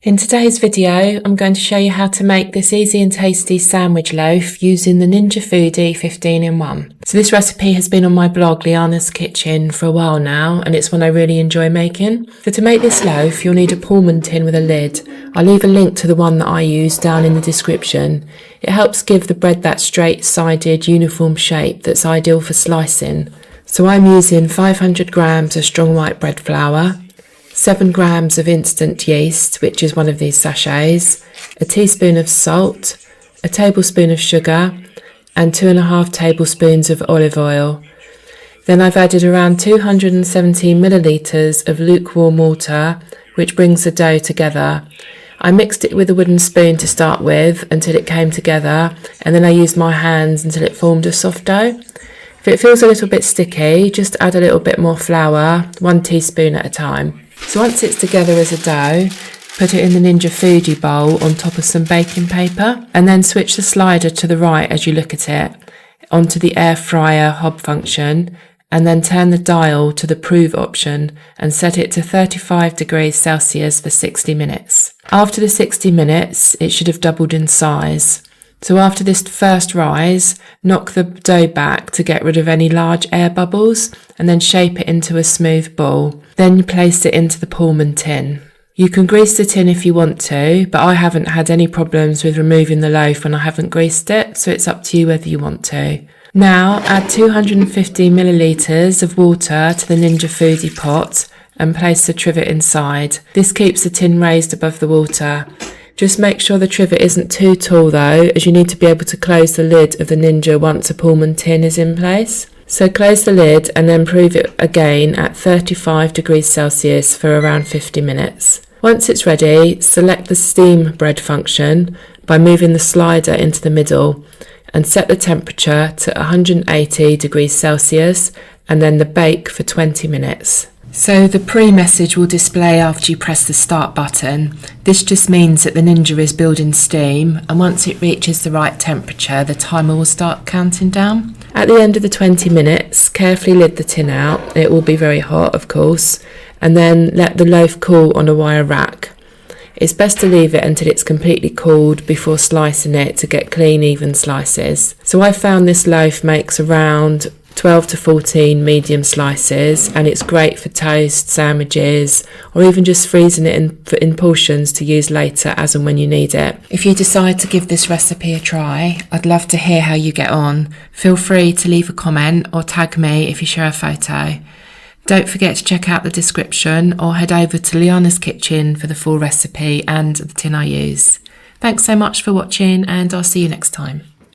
In today's video, I'm going to show you how to make this easy and tasty sandwich loaf using the Ninja Foodi 15-in-1. So this recipe has been on my blog, Ninja Kitchen, for a while now, and it's one I really enjoy making. So to make this loaf, you'll need a Pullman tin with a lid. I'll leave a link to the one that I use down in the description. It helps give the bread that straight-sided, uniform shape that's ideal for slicing. So I'm using 500 grams of strong white bread flour, 7 grams of instant yeast, which is one of these sachets, a teaspoon of salt, a tablespoon of sugar, and 2.5 tablespoons of olive oil. Then I've added around 270 millilitres of lukewarm water, which brings the dough together. I mixed it with a wooden spoon to start with until it came together, and then I used my hands until it formed a soft dough. If it feels a little bit sticky, just add a little bit more flour, 1 teaspoon at a time. So once it's together as a dough, put it in the Ninja Foodi bowl on top of some baking paper, and then switch the slider to the right as you look at it onto the air fryer hob function, and then turn the dial to the prove option and set it to 35 degrees Celsius for 60 minutes. After the 60 minutes, it should have doubled in size. So after this first rise, knock the dough back to get rid of any large air bubbles and then shape it into a smooth ball. Then you place it into the Pullman tin. You can grease the tin if you want to, but I haven't had any problems with removing the loaf when I haven't greased it, so it's up to you whether you want to. Now add 250 millilitres of water to the Ninja Foodi pot and place the trivet inside. This keeps the tin raised above the water. Just make sure the trivet isn't too tall though, as you need to be able to close the lid of the Ninja once a Pullman tin is in place. So close the lid and then prove it again at 35 degrees Celsius for around 50 minutes. Once it's ready, select the steam bread function by moving the slider into the middle and set the temperature to 180 degrees Celsius and then the bake for 20 minutes. So the pre-message will display after you press the start button. This just means that the Ninja is building steam, and once it reaches the right temperature, the timer will start counting down. At the end of the 20 minutes, carefully lid the tin out. It will be very hot, of course, and then let the loaf cool on a wire rack. It's best to leave it until it's completely cooled before slicing it to get clean, even slices. So I found this loaf makes around 12 to 14 medium slices, and it's great for toast, sandwiches, or even just freezing it in portions to use later as and when you need it. If you decide to give this recipe a try, I'd love to hear how you get on. Feel free to leave a comment or tag me if you share a photo. Don't forget to check out the description or head over to Ninja Kitchen for the full recipe and the tin I use. Thanks so much for watching, and I'll see you next time.